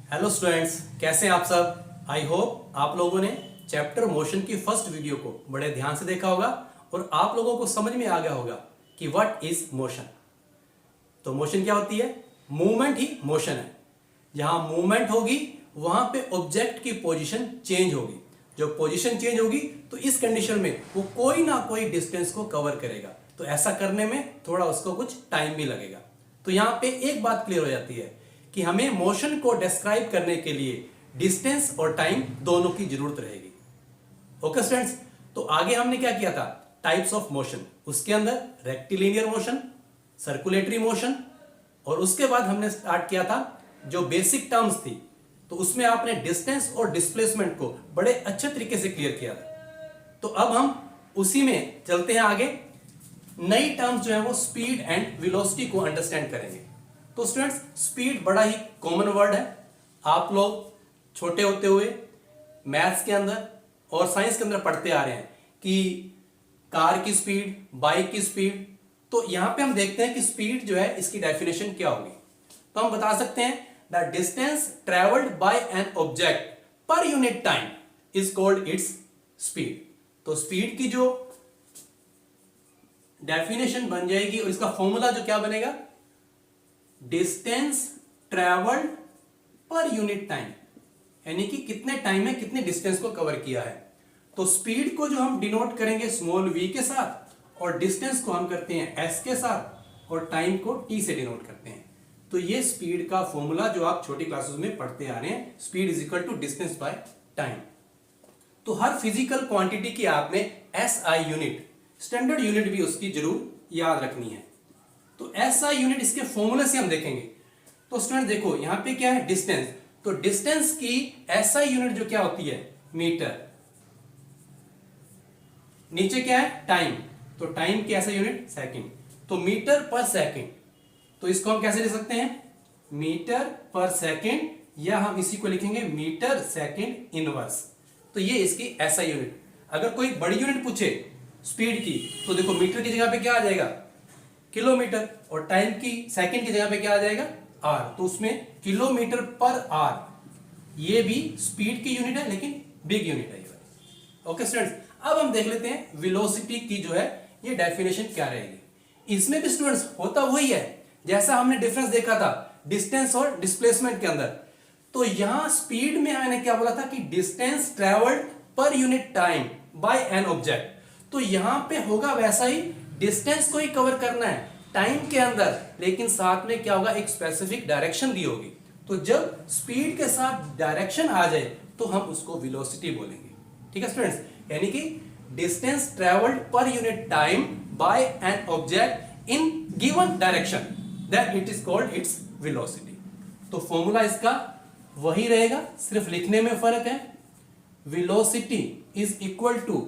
Hello students, कैसे हैं आप सब। आई होप आप लोगों ने चैप्टर मोशन की फर्स्ट वीडियो को बड़े ध्यान से देखा होगा और आप लोगों को समझ में आ गया होगा कि व्हाट इज मोशन। तो मोशन क्या होती है? मूवमेंट ही मोशन है। जहां मूवमेंट होगी वहां पे ऑब्जेक्ट की पोजीशन चेंज होगी। जो पोजीशन चेंज होगी तो इस कंडीशन में वो कोई ना कोई डिस्टेंस को कवर करेगा। तो ऐसा करने में थोड़ा उसको कुछ टाइम भी लगेगा। तो यहां पे एक बात क्लियर हो जाती है कि हमें मोशन को डिस्क्राइब करने के लिए डिस्टेंस और टाइम दोनों की जरूरत रहेगी। ओके स्टूडेंट्स, तो आगे हमने क्या किया था? टाइप्स ऑफ मोशन, उसके अंदर रेक्टिलिनियर मोशन, सर्कुलेटरी मोशन, और उसके बाद हमने स्टार्ट किया था जो बेसिक टर्म्स थी। तो उसमें आपने डिस्टेंस और डिस्प्लेसमेंट को बड़े अच्छे तरीके से क्लियर किया था। तो अब हम उसी में चलते हैं आगे। नई टर्म्स जो है वो स्पीड एंड वेलोसिटी को अंडरस्टैंड करेंगे। तो स्टूडेंट्स, स्पीड बड़ा ही कॉमन वर्ड है। आप लोग छोटे होते हुए मैथ्स के अंदर और साइंस के अंदर पढ़ते आ रहे हैं कि कार की स्पीड, बाइक की स्पीड। तो यहां पे हम देखते हैं कि स्पीड जो है इसकी डेफिनेशन क्या होगी। तो हम बता सकते हैं the distance travelled by an object पर unit time is called its speed. तो स्पीड की जो डेफिनेशन बन जाएगी और इसका फॉर्मूला जो क्या बनेगा, distance travelled per unit time, यानी कि कितने टाइम में कितने डिस्टेंस को कवर किया है। तो स्पीड को जो हम डिनोट करेंगे स्मॉल v के साथ और डिस्टेंस को हम करते हैं s के साथ और टाइम को t से डिनोट करते हैं। तो ये स्पीड का फॉर्मूला जो आप छोटी क्लासेस में पढ़ते आ रहे हैं, speed is equal to distance by time. तो हर फिजिकल क्वांटिटी की आपने SI यूनिट, स्टैंडर्ड यूनिट भी उसकी जरूर याद रखनी है। तो SI यूनिट इसके फॉर्मूले से हम देखेंगे। तो स्टूडेंट देखो यहां पे क्या है, डिस्टेंस। तो डिस्टेंस की SI यूनिट जो क्या होती है, मीटर। नीचे क्या है, टाइम। तो टाइम की SI यूनिट सेकंड। तो मीटर पर सेकंड, तो इसको हम कैसे लिख सकते हैं, मीटर पर सेकंड, या हम इसी को लिखेंगे मीटर सेकंड इनवर्स। तो ये इसकी SI यूनिट। अगर कोई बड़ी यूनिट पूछे स्पीड की, तो देखो मीटर की जगह पे क्या आ जाएगा, किलोमीटर, और टाइम की सेकंड की जगह पे क्या आ जाएगा, आर। तो उसमें किलोमीटर पर आर, ये भी स्पीड की यूनिट है लेकिन बिग यूनिट है। ओके स्टूडेंट्स, अब हम देख लेते हैं वेलोसिटी की जो है ये डेफिनेशन क्या रहेगी। इसमें भी स्टूडेंट्स होता वही है जैसा हमने डिफरेंस देखा था डिस्टेंस और डिस्प्लेसमेंट के अंदर। तो यहां स्पीड में मैंने क्या बोला था कि distance travelled per unit time by an object. तो यहां पे होगा वैसा ही, डिस्टेंस को ही कवर करना है टाइम के अंदर, लेकिन साथ में क्या होगा, एक स्पेसिफिक डायरेक्शन दी होगी। तो जब स्पीड के साथ डायरेक्शन आ जाए तो हम उसको वेलोसिटी बोलेंगे। ठीक है स्टूडेंट्स, यानी कि distance travelled per unit time by an object in given direction, that it is called its velocity. तो फॉर्मूला इसका वही रहेगा, सिर्फ लिखने में फर्क है। Velocity is equal to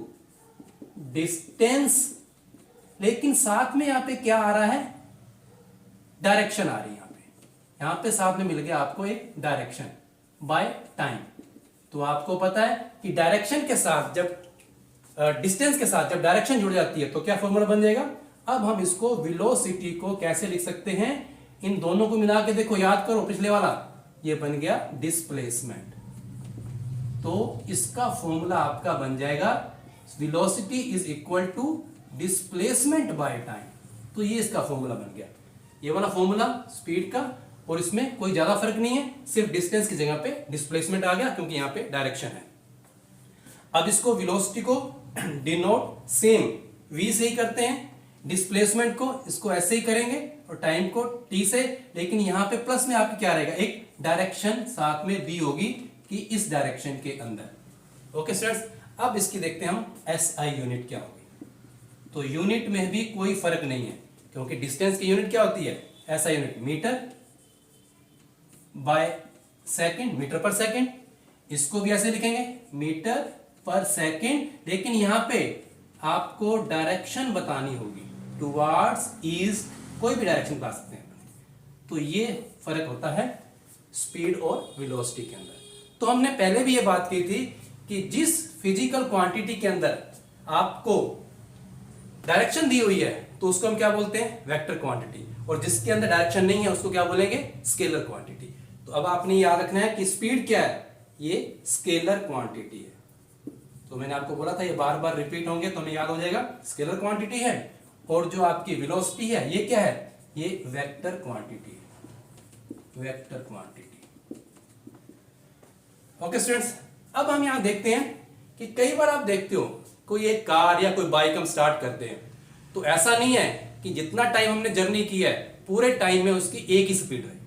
distance, लेकिन साथ में यहां पे क्या आ रहा है, डायरेक्शन आ रही है। यहां पे साथ में मिल गया आपको एक डायरेक्शन बाय टाइम। तो आपको पता है कि डायरेक्शन के साथ जब डिस्टेंस के साथ जब डायरेक्शन जुड़ जाती है तो क्या फॉर्मूला बन जाएगा। अब हम इसको वेलोसिटी को कैसे लिख सकते हैं, इन दोनों को मिला के देखो, याद करो पिछले वाला, ये बन गया डिस्प्लेसमेंट। तो इसका फॉर्मूला आपका बन जाएगा velocity is equal to displacement by time. तो ये इसका फॉर्मूला बन गया, ये वाला फॉर्मूला स्पीड का, और इसमें कोई ज्यादा फर्क नहीं है, सिर्फ डिस्टेंस की जगह पे डिस्प्लेसमेंट आ गया क्योंकि यहां पे डायरेक्शन है। अब इसको वेलोसिटी को डिनोट सेम v से ही करते हैं, डिस्प्लेसमेंट को इसको ऐसे ही करेंगे और टाइम को t से, लेकिन यहां पे प्लस में आपके क्या रहेगा, एक डायरेक्शन साथ में v होगी कि इस डायरेक्शन के अंदर। ओके स्टूडेंट्स, अब इसकी देखते हैं हम SI यूनिट क्या होगी। तो यूनिट में भी कोई फर्क नहीं है क्योंकि डिस्टेंस की यूनिट क्या होती है, SI unit metre by second, metre per second. इसको भी ऐसे लिखेंगे मीटर पर सेकंड, लेकिन यहां पे आपको डायरेक्शन बतानी होगी, टुवर्ड्स, ईस्ट, कोई भी डायरेक्शन बता सकते हैं। तो ये फर्क होता है स्पीड और वेलोसिटी के अंदर। तो हमने पहले भी ये बात की थी कि जिस फिजिकल क्वांटिटी के अंदर आपको डायरेक्शन दी हुई है तो उसको हम क्या बोलते हैं, वेक्टर क्वांटिटी, और जिसके अंदर डायरेक्शन नहीं है उसको क्या बोलेंगे, स्केलर क्वांटिटी। तो अब आपने याद रखना है कि स्पीड क्या है, ये स्केलर क्वांटिटी है। तो मैंने आपको बोला था ये बार बार रिपीट होंगे तो हमें याद हो जाएगा, स्केलर क्वांटिटी है। और जो आपकी वेलोसिटी है ये क्या है, ये वेक्टर क्वांटिटी है, वेक्टर क्वांटिटी। ओके स्टूडेंट्स, अब हम यहां देखते हैं कि कई बार आप देखते हो कोई एक कार या कोई बाइक हम स्टार्ट करते हैं, तो ऐसा नहीं है कि जितना टाइम हमने जर्नी की है पूरे टाइम में उसकी एक ही स्पीड है,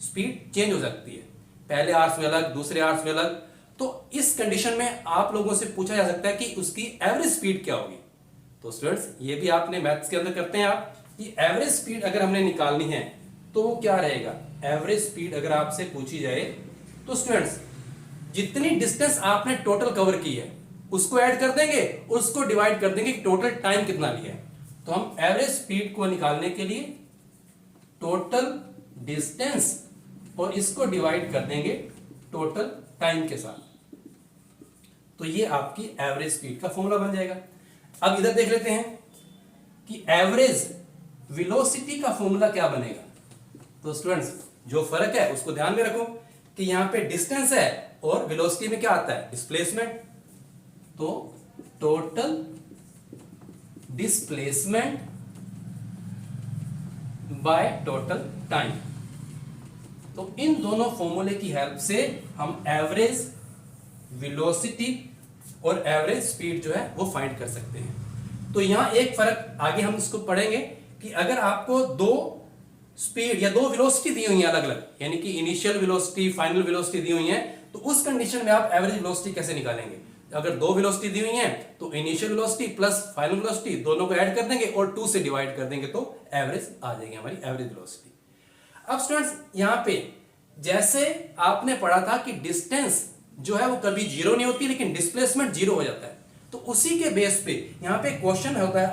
स्पीड चेंज हो सकती है, पहले आवर्स में अलग, दूसरे आवर्स में अलग। तो इस कंडीशन में आप लोगों से पूछा जा सकता है कि उसकी एवरेज स्पीड क्या होगी। तो स्टूडेंट्स ये भी आपने मैथ्स के अंदर करते हैं आप, कि एवरेज स्पीड अगर हमने निकालनी है तो वो क्या रहेगा, एवरेज स्पीड अगर आपसे पूछी जाए तो स्टूडेंट्स जितनी डिस्टेंस आपने टोटल कवर की है उसको ऐड कर देंगे, उसको डिवाइड कर देंगे कि टोटल टाइम कितना लिया है। तो हम एवरेज स्पीड को निकालने के लिए टोटल डिस्टेंस और इसको डिवाइड कर देंगे टोटल टाइम के साथ, तो ये आपकी एवरेज स्पीड का फॉर्मूला बन जाएगा। अब इधर देख लेते हैं कि एवरेज वेलोसिटी का फॉर्मूला क्या बनेगा। तो स्टूडेंट्स जो फर्क है उसको ध्यान में रखो कि यहां पे डिस्टेंस है और वेलोसिटी में क्या आता है, डिस्प्लेसमेंट। तो total displacement by total time. तो इन दोनों फॉर्मूले की हेल्प से हम एवरेज वेलोसिटी और एवरेज स्पीड जो है वो फाइंड कर सकते हैं। तो यहां एक फर्क आगे हम इसको पढ़ेंगे कि अगर आपको दो स्पीड या दो वेलोसिटी दी हुई है अलग अलग, यानी कि इनिशियल वेलोसिटी फाइनल वेलोसिटी दी हुई है, तो उस कंडीशन में आप एवरेज वेलोसिटी कैसे निकालेंगे। अगर दो वेलोसिटी दी हुई है तो initial velocity plus final velocity दोनों को ऐड कर देंगे और 2 से डिवाइड कर देंगे तो एवरेज आ जाएगी हमारी एवरेज वेलोसिटी। अब स्टूडेंट्स यहां पे जैसे आपने पढ़ा था कि डिस्टेंस जो है वो कभी जीरो नहीं होती लेकिन डिस्प्लेसमेंट जीरो हो जाता है, तो उसी के बेस पे यहां पे क्वेश्चन होता है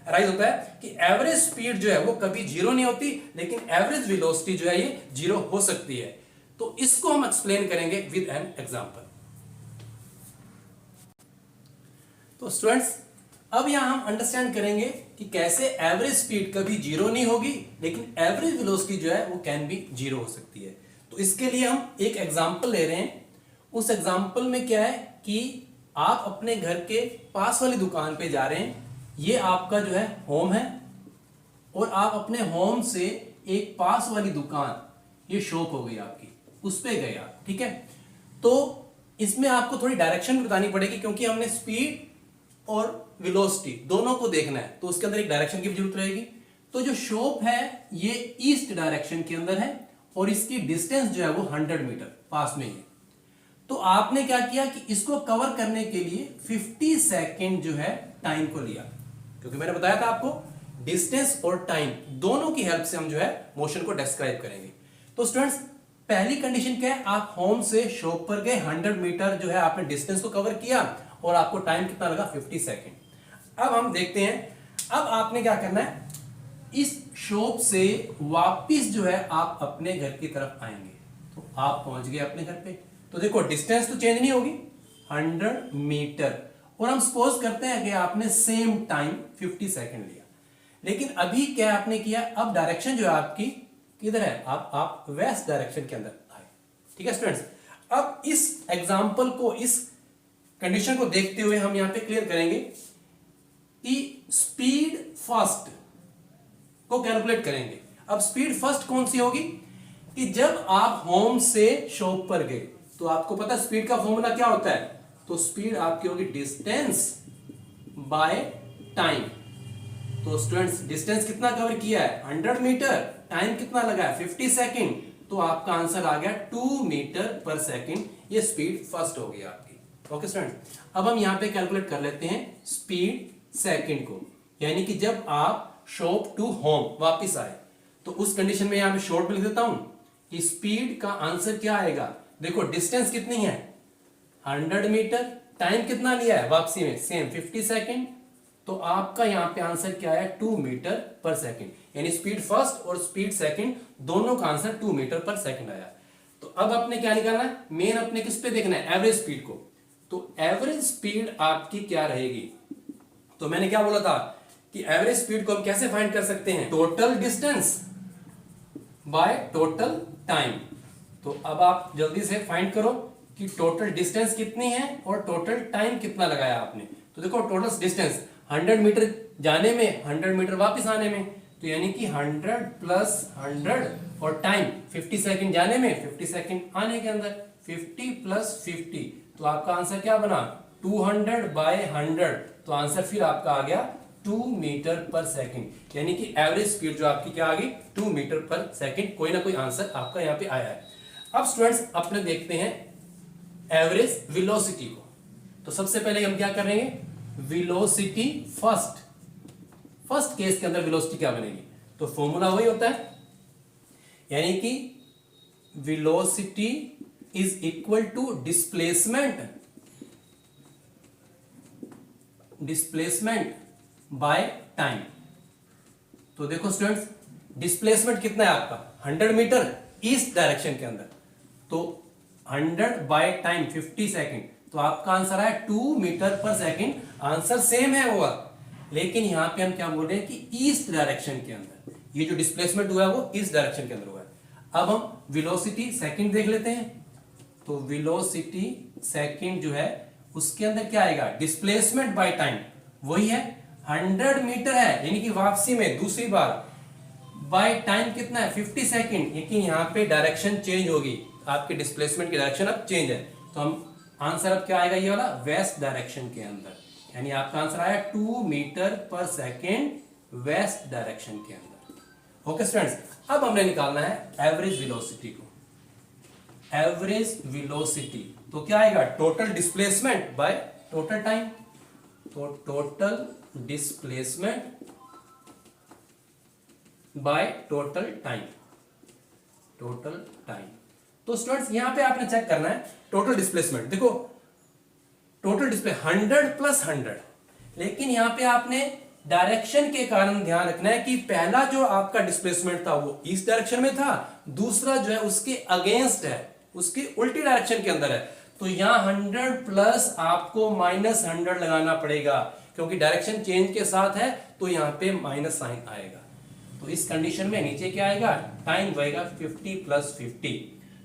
अराइज होता है कि एवरेज स्पीड जो है वो कभी जीरो नहीं होती लेकिन एवरेज वेलोसिटी जो है ये जीरो हो सकती है। तो इसको हम एक्सप्लेन करेंगे विद एन एग्जांपल। तो स्टूडेंट्स अब यहां हम अंडरस्टैंड करेंगे कि कैसे एवरेज स्पीड कभी जीरो नहीं होगी लेकिन एवरेज वेलोसिटी जो है वो कैन बी जीरो हो सकती है। तो इसके लिए हम एक एग्जांपल ले रहे हैं। उस एग्जांपल में क्या है कि आप अपने घर के पास वाली दुकान पे जा रहे हैं, ये आपका जो है होम है और आप अपने होम से एक पास वाली दुकान, ये शॉप हो गई आपकी, उस पे गए आप, ठीक है। तो इसमें आपको थोड़ी डायरेक्शन बतानी पड़ेगी क्योंकि हमने स्पीड और वेलोसिटी दोनों को देखना है, तो उसके अंदर एक डायरेक्शन की जरूरत रहेगी। तो जो शॉप है ये ईस्ट डायरेक्शन के अंदर है और इसकी डिस्टेंस जो है वो 100 मीटर पास में ही है। तो आपने क्या किया कि इसको कवर करने के लिए 50 सेकेंड जो है टाइम को लिया, क्योंकि मैंने बताया था आपको डिस्टेंस और टाइम दोनों की हेल्प से हम जो है मोशन को डिस्क्राइब करेंगे। तो स्टूडेंट्स पहली कंडीशन क्या है, आप होम से शॉप पर गए, 100 मीटर जो है आपने डिस्टेंस को कवर किया और आपको टाइम कितना लगा, 50 सेकेंड। अब हम देखते हैं, अब आपने क्या करना है, इस शॉप से वापिस जो है आप अपने घर की तरफ आएंगे। तो आप पहुंच गए अपने घर पे, तो देखो डिस्टेंस तो चेंज नहीं होगी, 100 मीटर, और हम सपोज करते हैं कि आपने सेम टाइम 50 सेकेंड लिया। लेकिन अभी क्या आपने किया, अब डायरेक्शन जो है आपकी किधर है, आप वेस्ट डायरेक्शन के अंदर आए, ठीक है स्टूडेंट्स। अब इस एग्जांपल को, इस कंडीशन को देखते हुए हम यहां पे क्लियर करेंगे कि स्पीड फर्स्ट को कैलकुलेट करेंगे। अब स्पीड फर्स्ट कौन सी होगी कि जब आप होम से शॉप पर गए, तो आपको पता है स्पीड का फॉर्मूला क्या होता है, तो स्पीड आपकी होगी डिस्टेंस बाय टाइम। तो स्टूडेंट्स डिस्टेंस कितना कवर किया है, 100 मीटर, टाइम कितना लगा है, 50 सेकेंड, तो आपका आंसर आ गया 2 मीटर पर सेकेंड, ये स्पीड फर्स्ट हो गई आपकी। ओके स्टूडेंट्स, अब हम यहां पे कैलकुलेट कर लेते हैं स्पीड सेकेंड को, यानी कि जब आप शॉप टू होम वापिस आए, तो उस कंडीशन में यहां पे शॉर्ट में लिख देता हूं कि स्पीड का आंसर क्या आएगा। देखो डिस्टेंस कितनी है, 100 मीटर, टाइम कितना लिया है वापसी में, सेम 50 सेकेंड, तो आपका यहां पे आंसर क्या है, 2 मीटर पर सेकेंड, यानी स्पीड फर्स्ट और स्पीड सेकेंड दोनों का आंसर 2 मीटर पर सेकेंड आया। तो अब अपने क्या निकालना है, मेन अपने किस पे देखना है, एवरेज स्पीड को। तो एवरेज स्पीड आपकी क्या रहेगी, तो मैंने क्या बोला था कि एवरेज स्पीड को हम कैसे फाइंड कर सकते हैं, total distance by total time. तो अब आप जल्दी से फाइंड करो कि टोटल डिस्टेंस कितनी है और टोटल टाइम कितना लगाया आपने। तो देखो टोटल डिस्टेंस 100 मीटर जाने में, 100 मीटर वापस आने में, तो यानी कि 100 प्लस 100 और टाइम 50 सेकंड जाने में, 50 सेकंड आने के अंदर, 50 प्लस 50, तो आपका आंसर क्या बना 200 बाय 100। तो आंसर फिर आपका आ गया 2 मीटर पर सेकंड, यानी कि एवरेज स्पीड जो आपकी क्या आ गई 2 मीटर पर सेकंड। कोई ना कोई आंसर आपका यहाँ पे आया है। अब स्टूडेंट्स अपने देखते हैं एवरेज वेलोसिटी को। तो सबसे पहले हम क्या करेंगे, वेलोसिटी फर्स्ट केस के अंदर वेलोसिटी क्या बनेगी, तो फॉर्मूला वही होता है, यानी कि velocity is equal to displacement by time. तो देखो स्टूडेंट्स डिस्प्लेसमेंट कितना है आपका 100 मीटर ईस्ट डायरेक्शन के अंदर, तो 100 बाय टाइम 50 सेकंड, तो आपका आंसर है 2 metre per second. Answer same है हुआ, लेकिन यहां पे हम क्या बोल रहे हैं कि ईस्ट डायरेक्शन के अंदर, ये जो डिस्प्लेसमेंट हुआ है वो ईस्ट डायरेक्शन के अंदर हुआ है। अब हम वेलोसिटी सेकंड देख लेते हैं। तो वेलोसिटी सेकंड जो है उसके अंदर क्या आएगा, डिस्प्लेसमेंट बाय टाइम, वही है 100 मीटर है, यानी कि वापसी में दूसरी बार, बाय टाइम कितना है 50 सेकंड, लेकिन यहां पे डायरेक्शन चेंज होगी, आपके डिस्प्लेसमेंट की डायरेक्शन अब चेंज है। तो हम आंसर अब क्या आएगा ये वाला वेस्ट डायरेक्शन के अंदर, यानी आपका आंसर आया 2 metre per second west direction के अंदर। ओके स्टूडेंट्स, अब हमने निकालना है एवरेज वेलोसिटी को। एवरेज वेलोसिटी तो क्या आएगा, total displacement by total time, तो total displacement by total time. तो स्टूडेंट्स यहां पे आपने चेक करना है टोटल डिस्प्लेसमेंट। देखो टोटल डिस्प्ले 100 प्लस 100, लेकिन यहां पे आपने डायरेक्शन के कारण ध्यान रखना है कि पहला जो आपका डिस्प्लेसमेंट था वो ईस्ट डायरेक्शन में था, दूसरा जो है उसके अगेंस्ट है, उसके उल्टी डायरेक्शन के अंदर है। तो यहां 100 प्लस आपको माइनस 100 लगाना पड़ेगा, क्योंकि डायरेक्शन चेंज के साथ है, तो यहां पे माइनस साइन आएगा। तो इस कंडीशन में नीचे क्या आएगा, टाइम जाएगा 50 प्लस 50,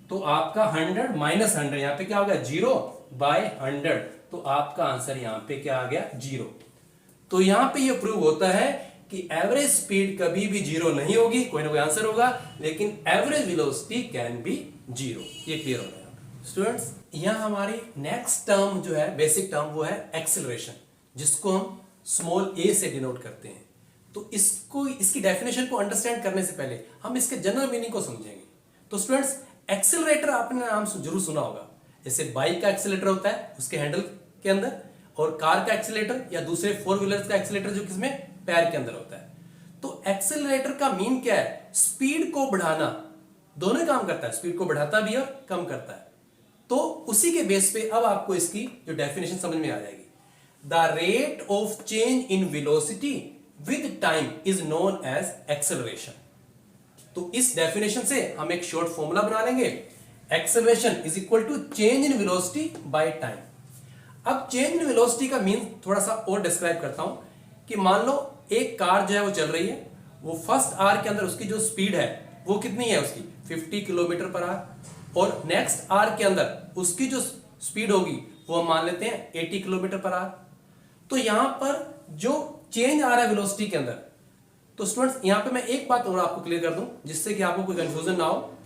तो आपका 100 माइनस 100 यहां पे क्या हो गया 0 बाय 100, तो आपका आंसर यहां पे क्या आ गया 0। तो यहां पे ये प्रूव होता है कि एवरेज स्पीड कभी भी 0 नहीं होगी, कोई ना कोई आंसर होगा, लेकिन एवरेज वेलोसिटी कैन बी 0। ये क्लियर हो गया स्टूडेंट्स। यहां हमारी नेक्स्ट टर्म जो है बेसिक टर्म वो है एक्सेलरेशन, जिसको हम स्मॉल a से डिनोट करते हैं। तो इसकी डेफिनेशन को अंडरस्टैंड करने से पहले हम इसके जनरल मीनिंग को समझेंगे। तो स्टूडेंट्स एक्सेलरेटर आपने नाम जरूर सुना होगा, जैसे बाइक का एक्सेलरेटर होता है उसके हैंडल के अंदर, और कार का एक्सेलरेटर या दूसरे 4 व्हीलर्स का एक्सेलरेटर जो किसमें पैर के अंदर होता है। तो एक्सेलरेटर का मीन क्या है, स्पीड को बढ़ाना, दोनों ही काम करता है, स्पीड को बढ़ाता भी और कम करता है। तो उसी के बेस पे अब आपको इसकी जो डेफिनेशन समझ में आ जाएगी। The rate of change in velocity with time is known as acceleration. तो इस डेफिनेशन से हम एक शॉर्ट फॉर्मूला बना लेंगे, acceleration is equal to change in velocity by time. अब चेंज इन वेलोसिटी का मीन थोड़ा सा और डिस्क्राइब करता हूं कि मान लो एक कार जो है वो चल रही है, वो फर्स्ट आर के अंदर उसकी जो स्पीड है वो कितनी है उसकी 50 किलोमीटर पर आवर, और नेक्स्ट आर के अंदर उसकी जो स्पीड होगी वो हम मान लेते हैं 80 किलोमीटर पर आवर। तो यहां पर जो चेंज आ रहा है वेलोसिटी के अंदर, तो स्टूडेंट्स यहां पे मैं एक बात और आपको क्लियर कर दूं जिससे कि आपको कोई कंफ्यूजन ना हो।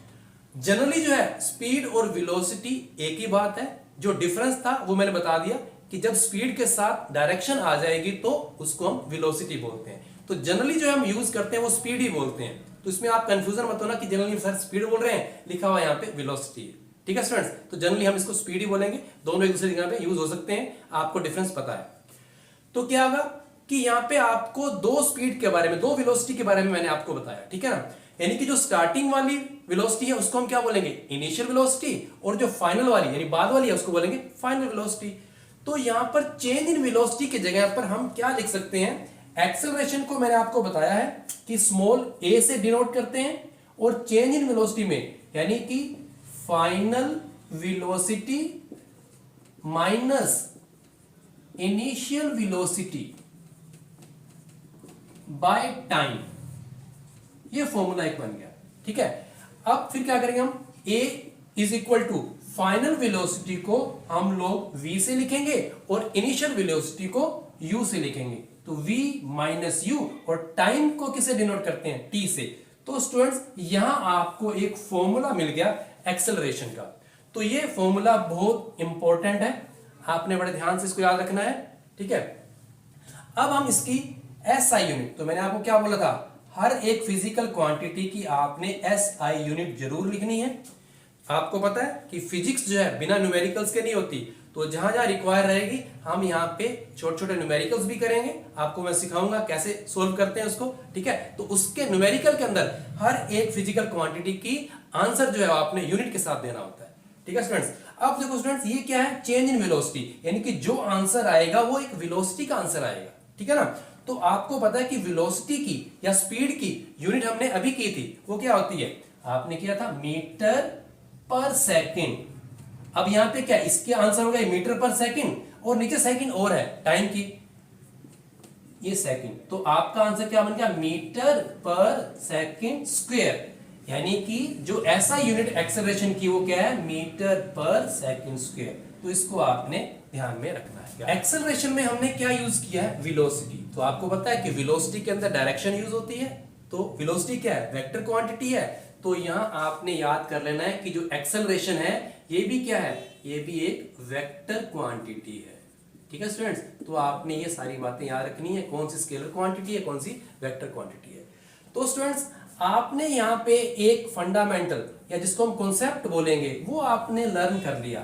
जनरली जो है स्पीड और वेलोसिटी एक ही बात है, जो डिफरेंस था वो मैंने बता दिया कि जब स्पीड के साथ डायरेक्शन आ जाएगी तो उसको हम वेलोसिटी बोलते हैं। तो जनरली जो हम यूज करते हैं वो स्पीड ही बोलते हैं, तो इसमें आप कंफ्यूजन मत होना कि जनरली सर स्पीड बोल रहे हैं, लिखा हुआ यहाँ पे वेलोसिटी है। ठीक है स्टूडेंट्स, तो जनरली हम इसको स्पीड ही बोलेंगे, दोनों एक दूसरे जगह पे यूज हो सकते हैं, आपको डिफरेंस पता है। तो क्या होगा कि यहाँ पे आपको दो स्पीड के बारे में, दो वेलोसिटी के बारे में मैंने आपको बताया, ठीक है ना। यानी कि जो स्टार्टिंग वाली वेलोसिटी है उसको हम क्या बोलेंगे इनिशियल वेलोसिटी, और जो फाइनल वाली यानी बाद वाली है उसको बोलेंगे फाइनल वेलोसिटी। तो यहां पर चेंज इन वेलोसिटी की जगह पर हम क्या लिख सकते हैं, एक्सेलरेशन को मैंने आपको बताया है कि स्मॉल a से डिनोट करते हैं, और चेंज इन वेलोसिटी में यानी कि final velocity minus initial velocity by time, ये फॉर्मूला एक बन गया। ठीक है, अब फिर क्या करेंगे हम, a is equal to final velocity को हम लोग v से लिखेंगे और इनिशियल वेलोसिटी को u से लिखेंगे। तो v माइनस u और टाइम को किसे डिनोट करते हैं, t से। तो स्टूडेंट्स यहां आपको एक फॉर्मूला मिल गया एक्सेलरेशन का। तो ये फॉर्मूला बहुत इंपॉर्टेंट है, आपने बड़े ध्यान से इसको याद रखना है, ठीक है। अब हम इसकी SI यूनिट, तो मैंने आपको क्या बोला था, हर एक फिजिकल क्वांटिटी की आपने SI यूनिट जरूर लिखनी है। आपको पता है कि फिजिक्स जो है बिना न्यूमेरिकल्स के नहीं होती, तो जहां जहां रिक्वायर रहेगी हम यहाँ पे छोटे छोटे न्यूमेरिकल्स भी करेंगे, आपको मैं सिखाऊंगा कैसे सोल्व करते हैं उसको, ठीक है। तो उसके न्यूमेरिकल के अंदर हर एक फिजिकल क्वांटिटी की आंसर जो है आपने यूनिट के साथ देना होता है, ठीक है स्टूडेंट्स। अब देखो स्टूडेंट्स, ये क्या है, चेंज इन वेलोसिटी, यानी कि जो आंसर आएगा वो एक वेलोसिटी का आंसर आएगा, ठीक है ना। तो आपको पता है कि वेलोसिटी की या स्पीड की यूनिट हमने अभी की थी, वो क्या होती है, आपने किया था मीटर पर सेकेंड। अब यहां पे क्या, इसके आंसर हो गए मीटर पर सेकेंड और नीचे सेकेंड और है टाइम की, ये सेकेंड। तो आपका आंसर क्या बन गया, मीटर पर सेकेंड स्क्वायर, यानी कि जो ऐसा यूनिट एक्सेलरेशन की वो क्या है, मीटर पर सेकेंड स्क्वायर। तो इसको आपने ध्यान में रखना है। एक्सेलरेशन में हमने क्या यूज किया है, वेलोसिटी। तो आपको पता है कि वेलोसिटी के अंदर डायरेक्शन यूज होती है, तो वेलोसिटी क्या है, वेक्टर क्वांटिटी है। तो यहां आपने याद कर लेना है कि जो एक्सेलरेशन है ये भी क्या है, ये भी एक वेक्टर क्वांटिटी है, ठीक है स्टूडेंट्स। तो आपने ये सारी बातें याद रखनी है, कौन सी स्केलर क्वांटिटी है, कौन सी वेक्टर क्वांटिटी है। तो स्टूडेंट्स आपने यहाँ पे एक फंडामेंटल या जिसको हम कॉन्सेप्ट बोलेंगे वो आपने लर्न कर लिया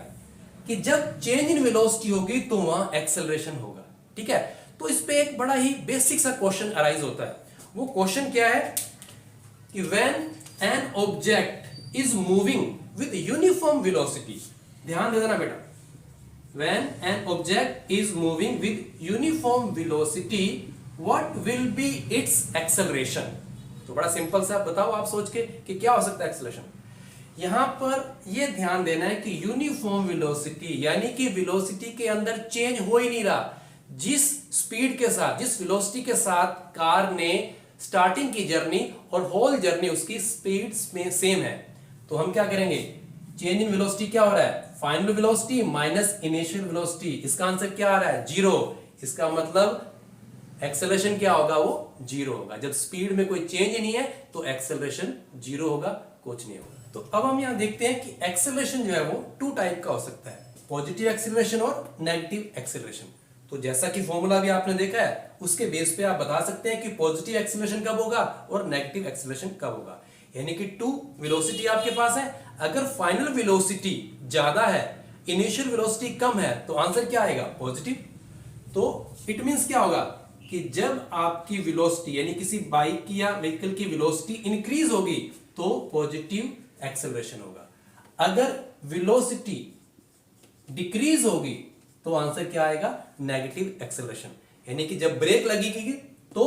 कि जब चेंज इन वेलोसिटी होगी तो वहां एक्सेलरेशन होगा, ठीक है। तो इस पे एक बड़ा ही बेसिक सा क्वेश्चन अराइज होता है। वो क्वेश्चन क्या है कि when an object is moving with uniform velocity, ध्यान दे देना बेटा, when an object is moving with uniform velocity what will be its acceleration। तो बड़ा सिंपल सा बताओ आप सोच के कि क्या हो सकता है एक्सेलरेशन। यहां पर ये ध्यान देना है कि यूनिफॉर्म वेलोसिटी यानी कि वेलोसिटी के अंदर चेंज हो ही नहीं रहा, जिस स्पीड के साथ, जिस वेलोसिटी के साथ कार ने स्टार्टिंग की जर्नी और होल जर्नी उसकी स्पीड में सेम है। तो हम क्या करेंगे, चेंज इन वेलोसिटी क्या हो रहा है, final velocity minus initial velocity, इसका आंसर क्या आ रहा है, जीरो। इसका मतलब एक्सेलरेशन क्या होगा, वो जीरो होगा। जब स्पीड में कोई चेंज ही नहीं है तो एक्सेलरेशन जीरो होगा, कुछ नहीं होगा। तो अब हम यहां देखते हैं कि एक्सेलरेशन जो है वो टू टाइप का हो सकता है, पॉजिटिव एक्सेलरेशन और नेगेटिव एक्सेलरेशन। तो जैसा कि फॉर्मूला भी आपने देखा है उसके बेस पे आप बता सकते हैं कि पॉजिटिव एक्सेलरेशन कब होगा और नेगेटिव एक्सेलरेशन कब होगा। यानी कि टू वेलोसिटी आपके पास है, अगर फाइनल वेलोसिटी ज्यादा है, इनिशियल वेलोसिटी कम है, तो आंसर क्या आएगा, पॉजिटिव। तो इट मींस क्या होगा कि जब आपकी वेलोसिटी यानी किसी बाइक की या व्हीकल की वेलोसिटी इंक्रीज होगी तो पॉजिटिव एक्सेलरेशन होगा, अगर वेलोसिटी डिक्रीज होगी तो आंसर क्या आएगा, नेगेटिव एक्सेलरेशन। यानी कि जब ब्रेक लगेगी तो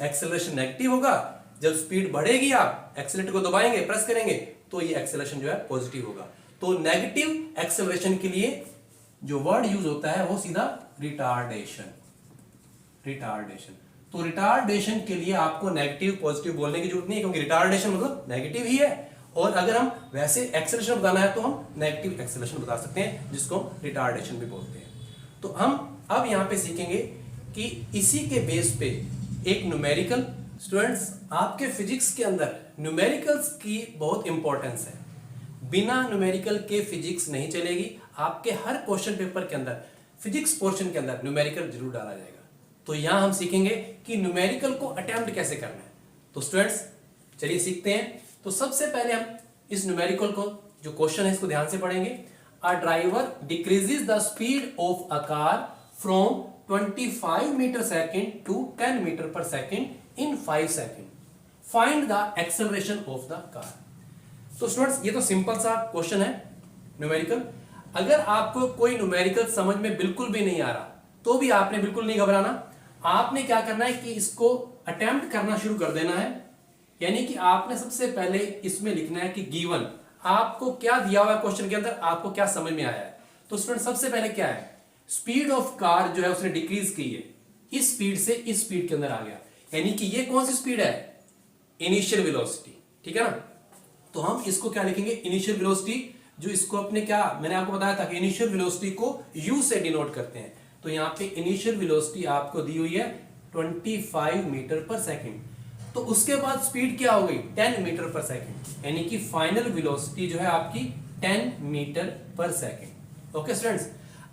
एक्सेलरेशन नेगेटिव होगा, जब स्पीड बढ़ेगी आप एक्सेलरेटर को दबाएंगे, प्रेस करेंगे, तो ये एक्सेलरेशन जो है पॉजिटिव होगा। तो नेगेटिव एक्सेलरेशन के लिए जो वर्ड यूज होता है वो सीधा रिटार्डेशन, रिटार्डेशन। तो रिटार्डेशन के लिए आपको नेगेटिव पॉजिटिव बोलने की जरूरत नहीं है, क्योंकि रिटार्डेशन मतलब नेगेटिव ही है, और अगर हम वैसे एक्सेलरेशन बताना है तो हम नेगेटिव एक्सेलरेशन बता सकते हैं, जिसको हम रिटार्डेशन भी बोलते हैं। तो हम अब यहां पे सीखेंगे कि इसी के बेस पे एक न्यूमेरिकल, स्टूडेंट्स आपके फिजिक्स के अंदर न्यूमेरिकल्स की बहुत इंपॉर्टेंस है, बिना न्यूमेरिकल के फिजिक्स नहीं चलेगी। आपके हर क्वेश्चन पेपर के अंदर फिजिक्स पोर्शन के अंदर न्यूमेरिकल जरूर डाला जाएगा। तो यहां हम सीखेंगे कि न्यूमेरिकल को अटेम्प्ट कैसे करना है। तो स्टूडेंट्स चलिए सीखते हैं। तो सबसे पहले हम इस न्यूमेरिकल को, जो क्वेश्चन है इसको ध्यान से पढ़ेंगे। A driver decreases the speed of a car from 25 metre second to 10 metre per second in 5 second, find the acceleration of the car. तो स्टूडेंट्स ये तो सिंपल सा क्वेश्चन है न्यूमेरिकल। अगर आपको कोई न्यूमेरिकल समझ में बिल्कुल भी नहीं आ रहा तो भी आपने बिल्कुल नहीं घबराना, आपने क्या करना है कि इसको अटेम्प्ट करना शुरू कर देना है। यानी कि आपने सबसे पहले इसमें लिखना है कि गिवन आपको क्या दिया हुआ है क्वेश्चन के अंदर, आपको क्या समझ में आया है। तो स्टूडेंट सबसे पहले क्या है, स्पीड ऑफ कार जो है उसने डिक्रीज की है, इस स्पीड से इस स्पीड के अंदर आ गया, यानी कि ये कौन सी स्पीड है, इनिशियल वेलोसिटी, ठीक है ना। तो हम इसको क्या लिखेंगे, इनिशियल वेलोसिटी जो इसको अपने क्या मैंने आपको बताया था कि इनिशियल वेलोसिटी को u से डिनोट करते हैं। तो यहाँ पे इनिशियल वेलोसिटी आपको दी हुई है 25 मीटर पर सेकेंड। तो उसके बाद स्पीड क्या हो गई 10 मीटर पर सेकेंड, यानी कि फाइनल वेलोसिटी जो है आपकी 10 metre per second. Okay students,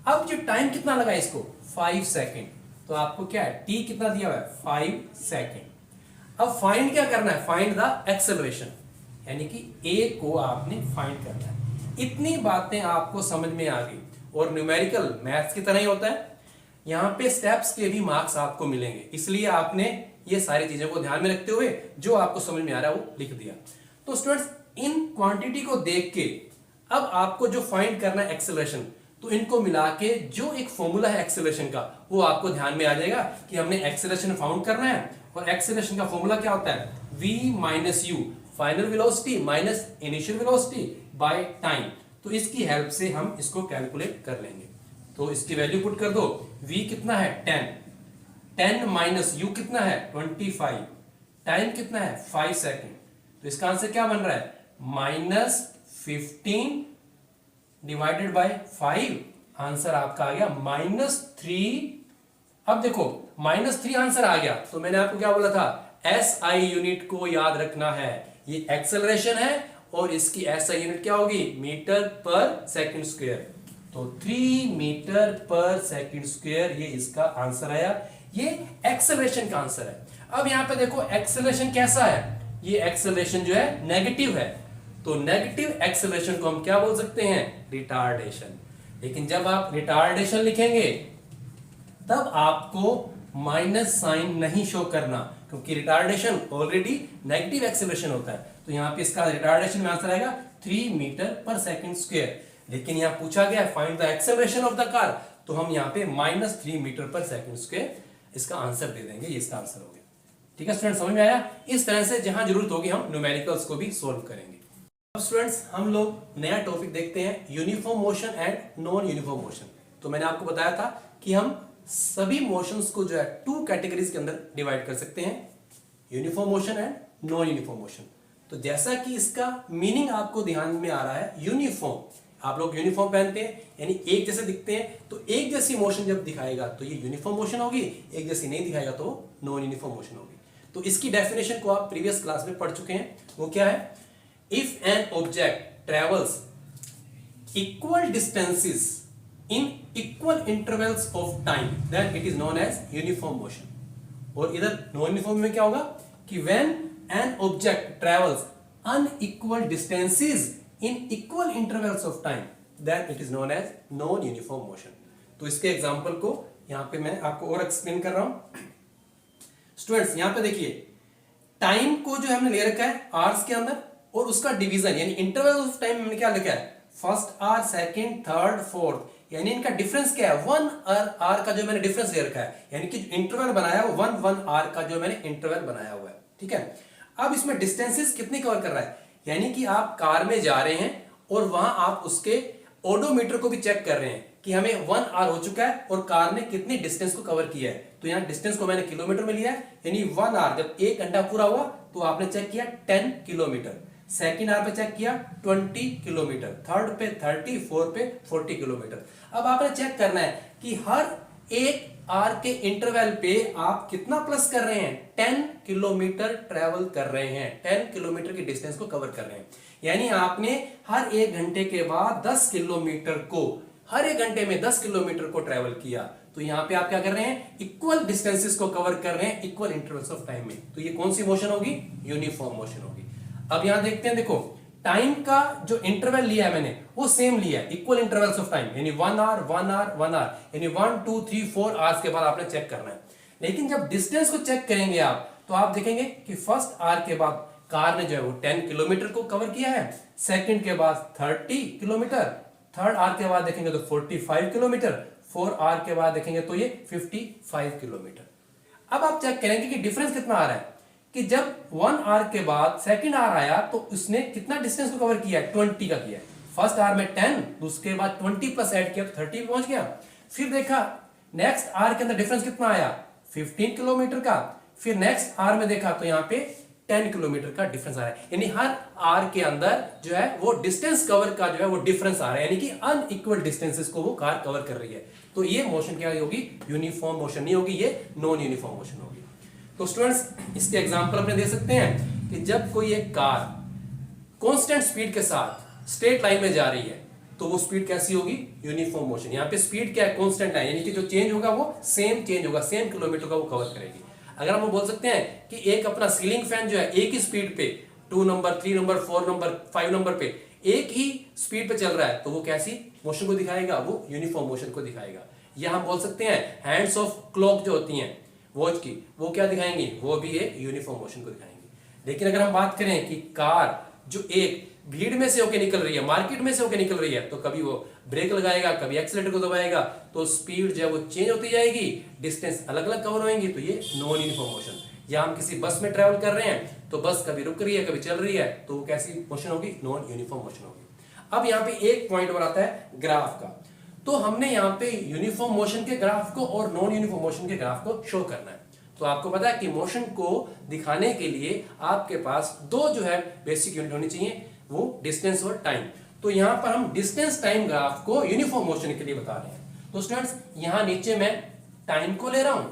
अब जो टाइम कितना लगा इसको 5 सेकेंड, तो आपको क्या है t कितना दिया हुआ है 5 सेकेंड। अब फाइंड क्या करना है, फाइंड द एक्सेलरेशन, यानी कि a को आपने फाइंड करना है। इतनी बातें आपको समझ में आ गई, और न्यूमेरिकल मैथ्स की तरह ही होता है, यहाँ पे स्टेप्स के भी मार्क्स आपको मिलेंगे, इसलिए आपने ये सारी चीजों को ध्यान में रखते हुए जो आपको समझ में आ रहा है वो लिख दिया। तो स्टूडेंट्स, इन क्वांटिटी को देख के अब आपको जो फाइंड करना है एक्सेलरेशन, तो इनको मिला के जो एक फॉर्मूला है एक्सेलरेशन का वो आपको ध्यान में आ जाएगा कि हमने एक्सेलरेशन फाउंड करना है। और एक्सेलरेशन का फॉर्मूला क्या होता है, v minus you, final velocity minus initial velocity by time. तो इसकी हेल्प से हम इसको कैलकुलेट कर लेंगे। तो इसकी वैल्यू पुट कर दो, v कितना है 10 माइनस u कितना है 25, टाइम कितना है 5 सेकेंड। तो इसका आंसर क्या बन रहा है -15 डिवाइडेड बाय 5, आंसर आपका आ गया -3। अब देखो -3 आंसर आ गया, तो मैंने आपको क्या बोला था, SI यूनिट को याद रखना है। ये एक्सेलरेशन है और इसकी SI यूनिट क्या होगी, मीटर पर सेकंड स्क्वायर। तो 3 मीटर पर सेकंड स्क्वायर, ये इसका आंसर आया। ये एक्सेलरेशन का आंसर है। अब यहां पे देखो एक्सेलरेशन कैसा है, ये एक्सेलरेशन जो है नेगेटिव है, तो नेगेटिव एक्सेलरेशन को हम क्या बोल सकते हैं, रिटार्डेशन। लेकिन जब आप रिटार्डेशन लिखेंगे तब आपको माइनस साइन नहीं शो करना, क्योंकि रिटार्डेशन ऑलरेडी नेगेटिव एक्सेलरेशन होता है। तो यहां पे इसका रिटार्डेशन में आंसर आएगा 3 मीटर पर सेकंड स्क्वायर। लेकिन यहां पूछा गया find the acceleration of the car, तो हम यहां पे -3 मीटर पर सेकंड स्क्वायर इसका आंसर दे देंगे, ये इसका आंसर हो गया। ठीक है स्टूडेंट, समझ में आया। इस तरह से जहां जरूरत होगी हम न्यूमेरिकल्स को भी सोल्व करेंगे। अब स्टूडेंट्स, हम लोग नया टॉपिक देखते हैं, uniform motion and non uniform motion. तो मैंने आपको बताया था कि हम सभी मोशंस को जो है 2 कैटेगरीज के अंदर डिवाइड कर सकते हैं, uniform motion and non uniform motion. तो जैसा कि इसका मीनिंग आपको ध्यान में आ रहा है, यूनिफॉर्म, आप लोग यूनिफॉर्म पहनते हैं यानी एक जैसे दिखते हैं, तो एक जैसी मोशन जब दिखाएगा तो ये यूनिफॉर्म मोशन होगी, एक जैसी नहीं दिखाएगा तो नॉन यूनिफॉर्म मोशन होगी। तो इसकी डेफिनेशन को आप प्रीवियस क्लास में पढ़ चुके हैं, वो क्या है, if an object travels equal distances in equal intervals of time then it is known as uniform motion। और इधर नॉन यूनिफॉर्म में क्या होगा कि when an object travels unequal distances in equal intervals of time then it is known as non uniform motion। तो इसके example को यहां पे मैं आपको और एक्सप्लेन कर रहा हूं। स्टूडेंट्स, यहां पे देखिए टाइम को जो हमने ले रखा है आवर्स के अंदर, और उसका डिवीजन यानी इंटरवल ऑफ टाइम हमने क्या लिखा है, first hour, second, third, fourth, यानी इनका डिफरेंस क्या है, 1 आवर का जो मैंने डिफरेंस ले रखा है, यानी कि इंटरवल बनाया वो 1 आवर का जो मैंने इंटरवल बनाया हुआ है। ठीक है, अब इसमें डिस्टेंसेस कितनी कवर कर रहा है, यानी कि आप कार में जा रहे हैं और वहां आप उसके ओडोमीटर को भी चेक कर रहे हैं कि हमें 1 आवर हो चुका है और कार ने कितनी डिस्टेंस को कवर किया है। तो यहाँ डिस्टेंस को मैंने किलोमीटर में लिया है, यानी 1 आवर जब 1 घंटा पूरा हुआ तो आपने चेक किया 10 किलोमीटर, सेकेंड आवर पे चेक किया 20 किलोमीटर, थर्ड पे 30, फोर्थ पे 40 किलोमीटर। अब आपने चेक करना है कि हर एक आवर के इंटरवल पे आप कितना प्लस कर रहे हैं, 10 किलोमीटर ट्रेवल कर रहे हैं, 10 किलोमीटर की डिस्टेंस को कवर कर रहे हैं। यानी आपने हर 1 घंटे के बाद 10 किलोमीटर को, हर 1 घंटे में 10 किलोमीटर को ट्रेवल किया। तो यहां पे आप क्या कर रहे हैं, इक्वल डिस्टेंसेस को कवर कर रहे हैं इक्वल इंटरवल्स ऑफ टाइम में। तो ये कौन सी मोशन होगी, यूनिफॉर्म मोशन होगी। अब यहां देखते हैं, देखो टाइम का जो इंटरवल लिया है मैंने वो सेम लिया है, इक्वल इंटरवल्स ऑफ टाइम, यानी 1 आवर 1 आवर 1 आवर, यानी 1 2 3 4 आवर्स के बाद आपने चेक करना है। लेकिन जब डिस्टेंस को चेक करेंगे आप, तो आप देखेंगे कि फर्स्ट आवर के बाद कार ने जो है वो 10 किलोमीटर को कवर किया है, सेकंड के बाद 30 किलोमीटर, थर्ड आवर के बाद देखेंगे तो 45 किलोमीटर, 4 आवर के बाद देखेंगे तो ये 55 किलोमीटर। अब आप चेक करेंगे कि डिफरेंस कितना आ रहा है, कि जब 1 आवर के बाद सेकंड आवर आया तो उसने कितना डिस्टेंस को कवर किया है, 20 का किया है। फर्स्ट आवर में 10, उसके बाद 20 प्लस ऐड किया तो 30 पहुंच गया। फिर देखा नेक्स्ट आवर के अंदर डिफरेंस कितना आया, 15 किलोमीटर का। फिर नेक्स्ट आवर में देखा तो यहाँ पे 10 किलोमीटर का डिफरेंस आ रहा है, यानी हर आर के अंदर जो है वो डिस्टेंस कवर का जो है वो डिफरेंस आ रहा है, यानी कि अनइक्वल डिस्टेंसेस को वो कार कवर कर रही है। तो ये मोशन क्या होगी, यूनिफॉर्म मोशन नहीं होगी, ये नॉन यूनिफॉर्म मोशन होगी। तो स्टूडेंट्स इसके एग्जांपल अपने दे सकते हैं कि जब कोई एक कार कांस्टेंट स्पीड के साथ स्ट्रेट लाइन में जा रही है तो वो स्पीड कैसी होगी, यूनिफॉर्म मोशन। यहाँ पे स्पीड क्या है, कांस्टेंट है, यानी कि जो चेंज होगा वो सेम चेंज होगा, सेम किलोमीटर का वो कवर करेगी। अगर हम बोल सकते हैं कि एक अपना सीलिंग फैन जो है एक ही स्पीड पे 2 नंबर 3 नंबर 4 नंबर 5 नंबर पे एक ही स्पीड पे चल रहा है तो वो कैसी मोशन को दिखाएगा, वो यूनिफॉर्म मोशन को दिखाएगा। या हम बोल सकते हैं हैंड्स ऑफ क्लॉक जो होती हैं वॉच की, वो क्या दिखाएंगी, वो भी एक यूनिफॉर्म मोशन को दिखाएंगी। लेकिन अगर हम बात करें कि कार जो एक भीड़ में से होकर निकल रही है, मार्केट में से होकर निकल रही है, तो कभी वो ब्रेक लगाएगा, कभी एक्सीलेटर को दबाएगा, तो स्पीड जो है वो चेंज होती जाएगी, डिस्टेंस अलग अलग कवर होंगी, तो ये नॉन यूनिफॉर्म मोशन। या हम किसी बस में ट्रेवल कर रहे हैं तो बस कभी रुक रही है कभी चल रही है, तो वो कैसी मोशन होगी, नॉन यूनिफॉर्म मोशन होगी। अब यहाँ पे एक पॉइंट और आता है ग्राफ का। तो हमने यहाँ पे यूनिफॉर्म मोशन के ग्राफ को और नॉन यूनिफॉर्म मोशन के ग्राफ को शो करना है। तो आपको पता है कि मोशन को दिखाने के लिए आपके पास दो जो है बेसिक यूनिट होनी चाहिए, वो डिस्टेंस और टाइम। तो यहां पर हम डिस्टेंस टाइम ग्राफ को यूनिफॉर्म मोशन के लिए बता रहे हैं। तो स्टूडेंट्स यहां नीचे मैं टाइम को ले रहा हूं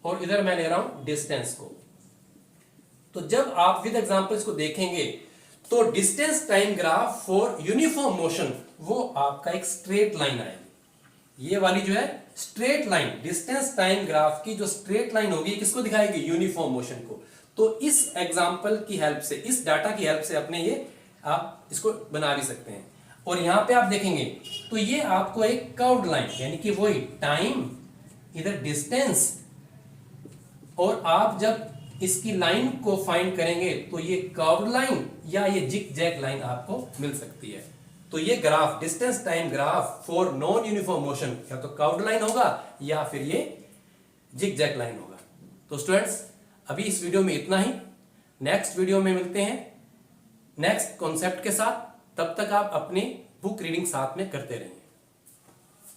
और इधर मैं ले रहा हूं डिस्टेंस को। तो जब आप विद एग्जांपल्स को देखेंगे तो distance time graph for uniform motion वो आपका एक स्ट्रेट लाइन आएगी। ये वाली जो है straight line, distance time graph की जो स्ट्रेट लाइन होगी किसको दिखाएगी, यूनिफॉर्म मोशन को। तो इस एग्जांपल की हेल्प से, इस डाटा की हेल्प से अपने ये आप इसको बना भी सकते हैं। और यहां पे आप देखेंगे तो ये आपको एक कर्व्ड लाइन, यानी कि वही टाइम इधर डिस्टेंस, और आप जब इसकी लाइन को फाइंड करेंगे तो ये कर्व्ड लाइन या ये जिग जैग लाइन आपको मिल सकती है। तो ये graph distance time graph for non uniform motion या तो कर्व्ड लाइन होगा या फिर ये जिग जैग लाइन होगा। तो स्टूडेंट्स अभी इस वीडियो में इतना ही, नेक्स्ट वीडियो में मिलते हैं नेक्स्ट कॉन्सेप्ट के साथ। तब तक आप अपनी बुक रीडिंग साथ में करते रहेंगे।